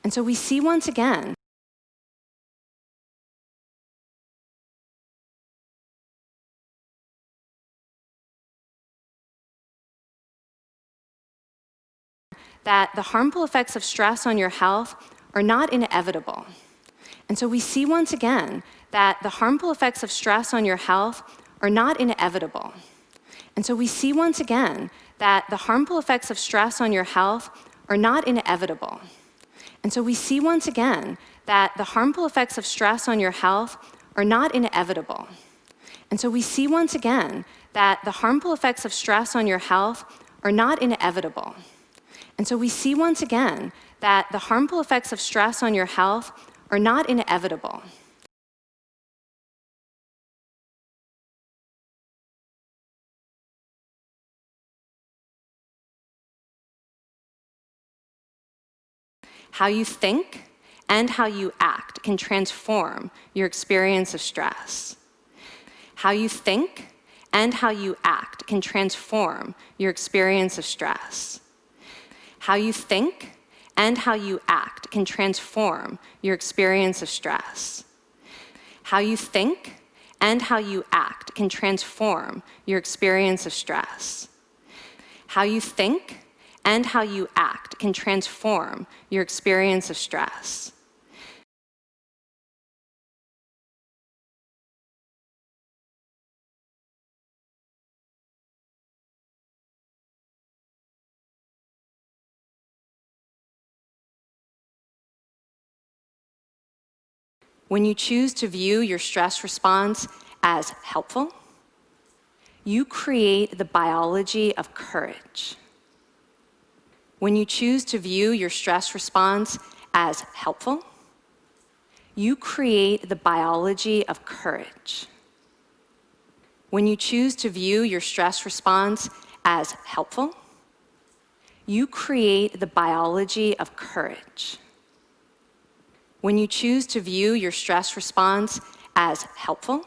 And so we see once again that the harmful effects of stress on your health are not inevitable. And so we see once again that the harmful effects of stress on your health are not inevitable. And so we see once again that the harmful effects of stress on your health are not inevitable. And so we see once again that the harmful effects of stress on your health are not inevitable. And so we see once again that the harmful effects of stress on your health are not inevitable. And so we see once again that the harmful effects of stress on your health are not inevitable. How you think and how you act can transform your experience of stress. How you think and how you act can transform your experience of stress. How you think and how you act can transform your experience of stress. How you think and how you act can transform your experience of stress. How you think and how you act can transform your experience of stress. When you choose to view your stress response as helpful, you create the biology of courage. When you choose to view your stress response as helpful, you create the biology of courage. When you choose to view your stress response as helpful, you create the biology of courage. When you choose to view your stress response as helpful,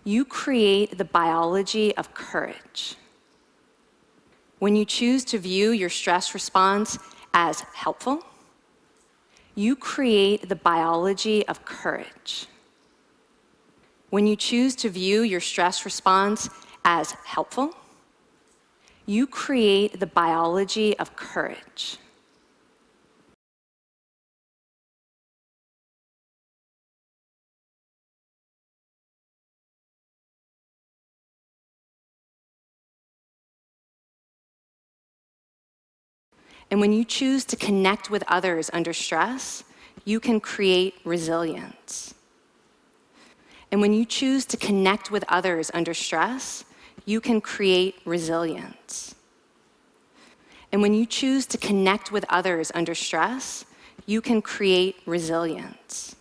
you create the biology of courage. When you choose to view your stress response as helpful, you create the biology of courage. When you choose to view your stress response as helpful, you create the biology of courage. And when you choose to connect with others under stress, you can create resilience. And when you choose to connect with others under stress, you can create resilience. And when you choose to connect with others under stress, you can create resilience.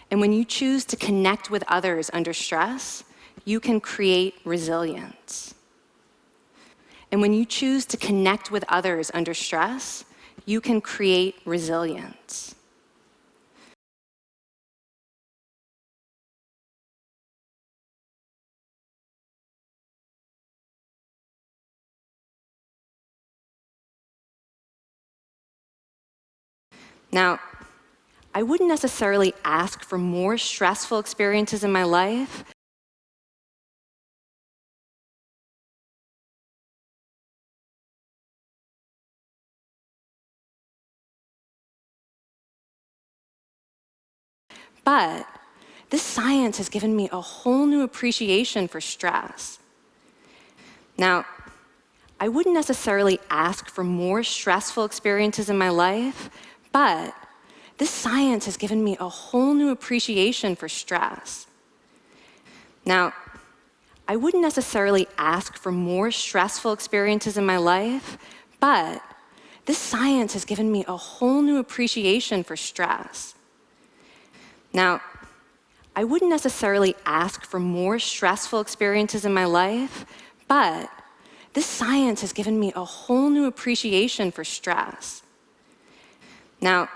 And when you choose to connect with others under stress, you can create resilience. And when you choose to connect with others under stress, you can create resilience. Now, I wouldn't necessarily ask for more stressful experiences in my life, but this science has given me a whole new appreciation for stress. Now, I wouldn't necessarily ask for more stressful experiences in my life, but this science has given me a whole new appreciation for stress. Now, I wouldn't necessarily ask for more stressful experiences in my life, but this science has given me a whole new appreciation for stress. Now, I wouldn't necessarily ask for more stressful experiences in my life, but this science has given me a whole new appreciation for stress. Now,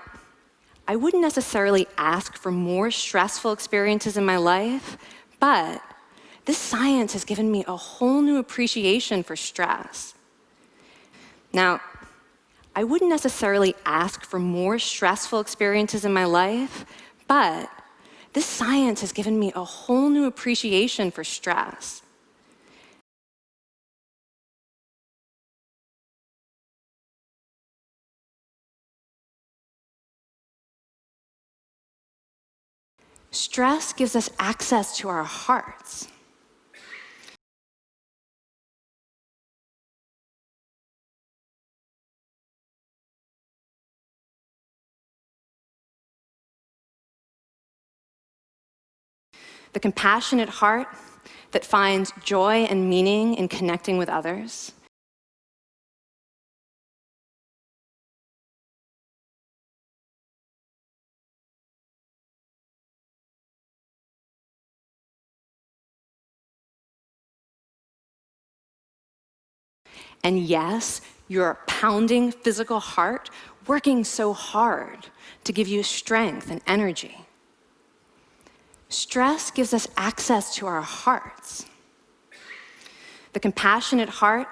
I wouldn't necessarily ask for more stressful experiences in my life, but this science has given me a whole new appreciation for stress. Now, I wouldn't necessarily ask for more stressful experiences in my life, but this science has given me a whole new appreciation for stress. Stress gives us access to our hearts. The compassionate heart that finds joy and meaning in connecting with others. And yes, your pounding physical heart working so hard to give you strength and energy. Stress gives us access to our hearts. The compassionate heart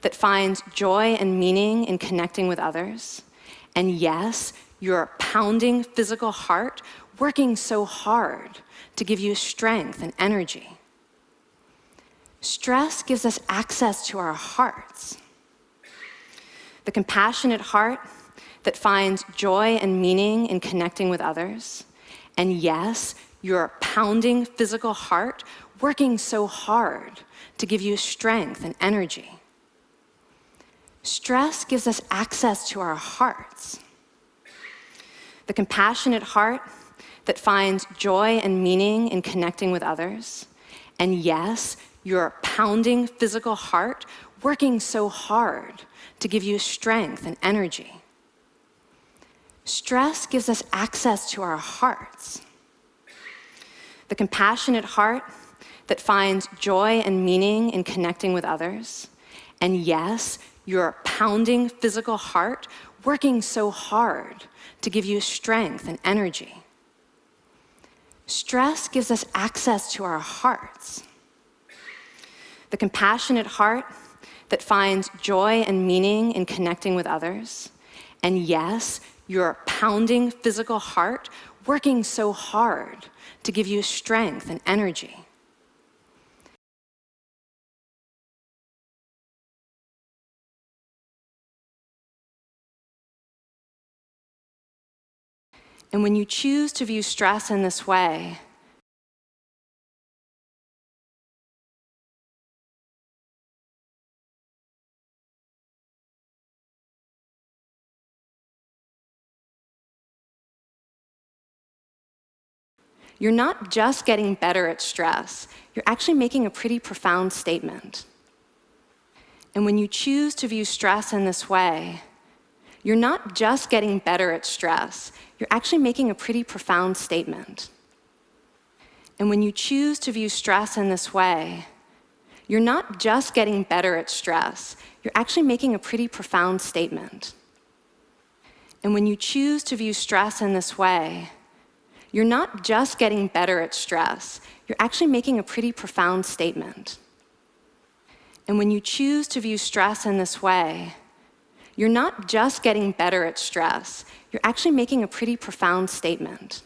that finds joy and meaning in connecting with others. And yes, your pounding physical heart working so hard to give you strength and energy. Stress gives us access to our hearts. The compassionate heart that finds joy and meaning in connecting with others. And yes, your pounding physical heart working so hard to give you strength and energy. Stress gives us access to our hearts. The compassionate heart that finds joy and meaning in connecting with others. And yes, your pounding physical heart working so hard to give you strength and energy. Stress gives us access to our hearts. The compassionate heart that finds joy and meaning in connecting with others. And yes, your pounding physical heart working so hard to give you strength and energy. Stress gives us access to our hearts. The compassionate heart that finds joy and meaning in connecting with others. And yes, your pounding physical heart working so hard to give you strength and energy. And when you choose to view stress in this way, you're not just getting better at stress, you're actually making a pretty profound statement. And when you choose to view stress in this way, you're not just getting better at stress, you're actually making a pretty profound statement. And when you choose to view stress in this way, you're not just getting better at stress, you're actually making a pretty profound statement. And when you choose to view stress in this way, you're not just getting better at stress, you're actually making a pretty profound statement. And when you choose to view stress in this way, you're not just getting better at stress, you're actually making a pretty profound statement.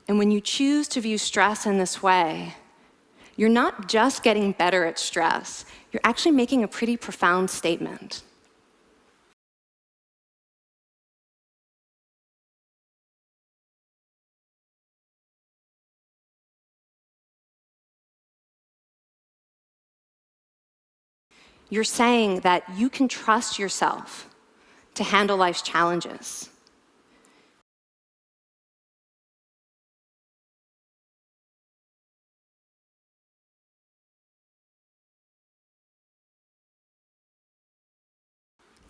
And when you choose to view stress in this way, you're not just getting better at stress, you're actually making a pretty profound statement. You're saying that you can trust yourself to handle life's challenges.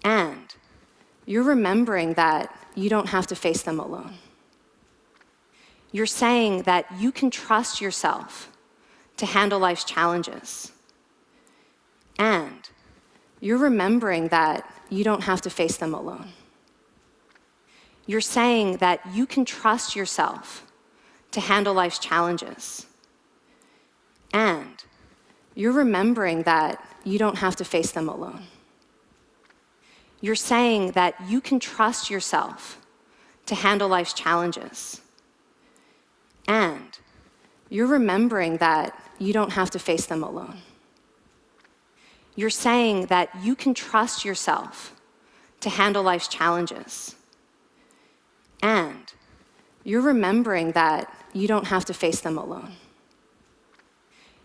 And you're remembering that you don't have to face them alone. You're saying that you can trust yourself to handle life's challenges. And you're remembering that you don't have to face them alone. You're saying that you can trust yourself to handle life's challenges. And you're remembering that you don't have to face them alone. You're saying that you can trust yourself to handle life's challenges. And you're remembering that you don't have to face them alone. You're saying that you can trust yourself to handle life's challenges. And you're remembering that you don't have to face them alone.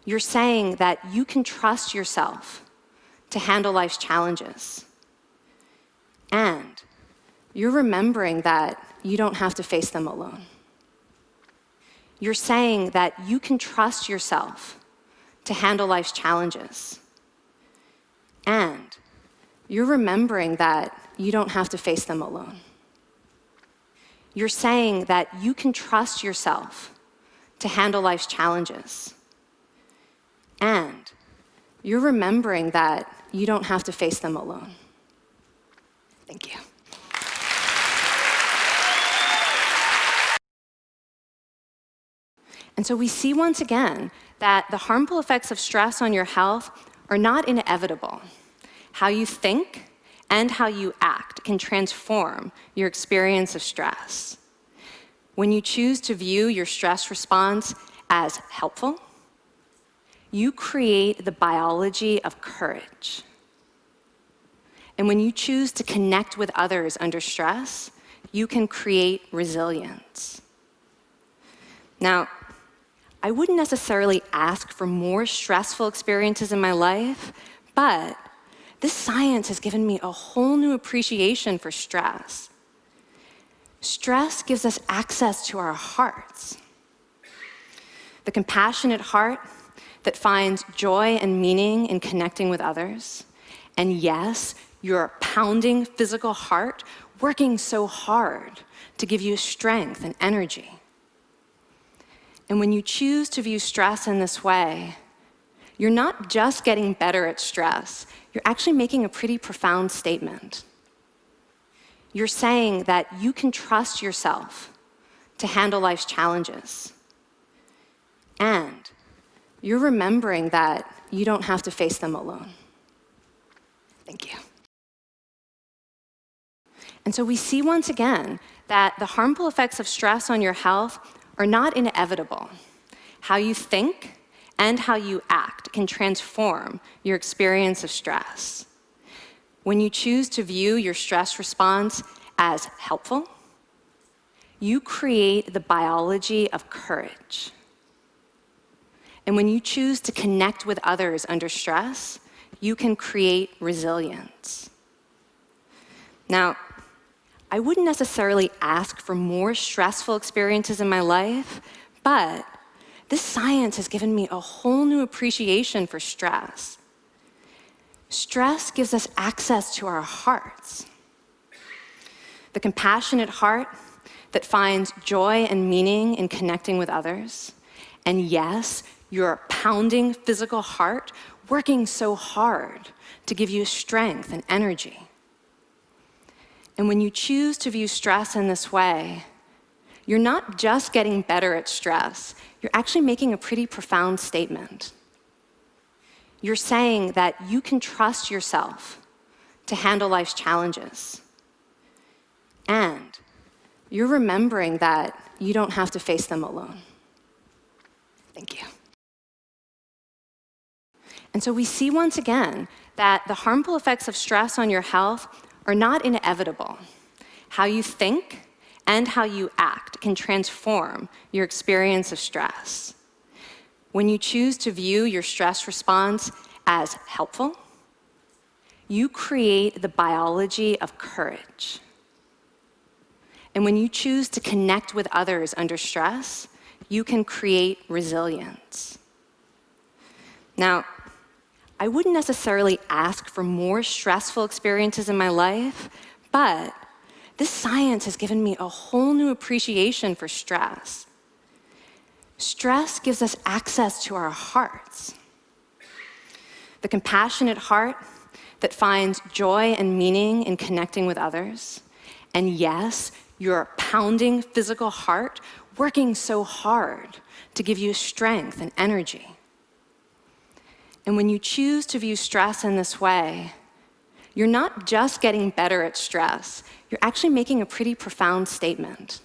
You're saying that you can trust yourself to handle life's challenges. And you're remembering that you don't have to face them alone. You're saying that you can trust yourself to handle life's challenges. And you're remembering that you don't have to face them alone. You're saying that you can trust yourself to handle life's challenges. And you're remembering that you don't have to face them alone. Thank you. And so we see once again that the harmful effects of stress on your health are not inevitable. How you think and how you act can transform your experience of stress. When you choose to view your stress response as helpful, you create the biology of courage. And when you choose to connect with others under stress, you can create resilience. Now, I wouldn't necessarily ask for more stressful experiences in my life, but this science has given me a whole new appreciation for stress. Stress gives us access to our hearts. The compassionate heart that finds joy and meaning in connecting with others. And yes, your pounding physical heart working so hard to give you strength and energy. And when you choose to view stress in this way, you're not just getting better at stress, you're actually making a pretty profound statement. You're saying that you can trust yourself to handle life's challenges. And you're remembering that you don't have to face them alone. Thank you. And so we see once again that the harmful effects of stress on your health are not inevitable. How you think and how you act can transform your experience of stress. When you choose to view your stress response as helpful, you create the biology of courage. And when you choose to connect with others under stress, you can create resilience. Now, I wouldn't necessarily ask for more stressful experiences in my life, but this science has given me a whole new appreciation for stress. Stress gives us access to our hearts. The compassionate heart that finds joy and meaning in connecting with others. And yes, your pounding physical heart working so hard to give you strength and energy. And when you choose to view stress in this way, you're not just getting better at stress, you're actually making a pretty profound statement. You're saying that you can trust yourself to handle life's challenges. And you're remembering that you don't have to face them alone. Thank you. And so we see once again that the harmful effects of stress on your health are not inevitable. How you think and how you act can transform your experience of stress. When you choose to view your stress response as helpful, you create the biology of courage. And when you choose to connect with others under stress, you can create resilience. Now, I wouldn't necessarily ask for more stressful experiences in my life, but this science has given me a whole new appreciation for stress. Stress gives us access to our hearts. The compassionate heart that finds joy and meaning in connecting with others. And yes, your pounding physical heart working so hard to give you strength and energy. And when you choose to view stress in this way, You're not just getting better at stress, you're actually making a pretty profound statement.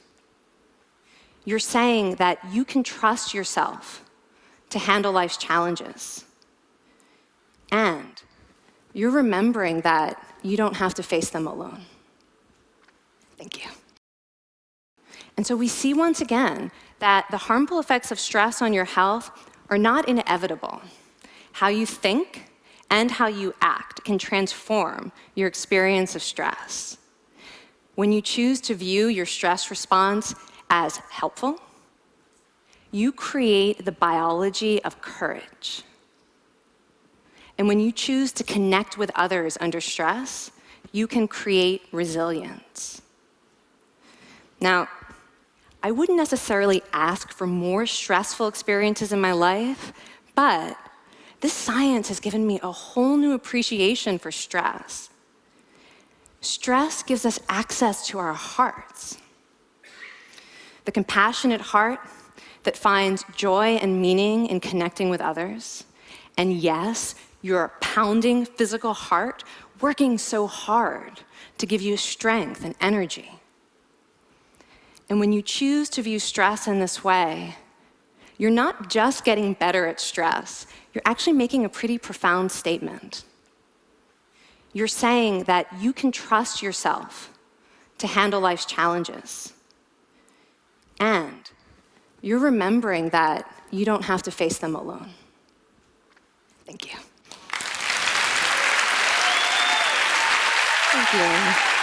You're saying that you can trust yourself to handle life's challenges. And you're remembering that you don't have to face them alone. Thank you. And so we see once again that the harmful effects of stress on your health are not inevitable. How you think and how you act can transform your experience of stress. When you choose to view your stress response as helpful, you create the biology of courage. And when you choose to connect with others under stress, you can create resilience. Now, I wouldn't necessarily ask for more stressful experiences in my life, but this science has given me a whole new appreciation for stress. Stress gives us access to our hearts. The compassionate heart that finds joy and meaning in connecting with others. And yes, your pounding physical heart working so hard to give you strength and energy. And when you choose to view stress in this way, you're not just getting better at stress, you're actually making a pretty profound statement. You're saying that you can trust yourself to handle life's challenges. And you're remembering that you don't have to face them alone. Thank you. Thank you.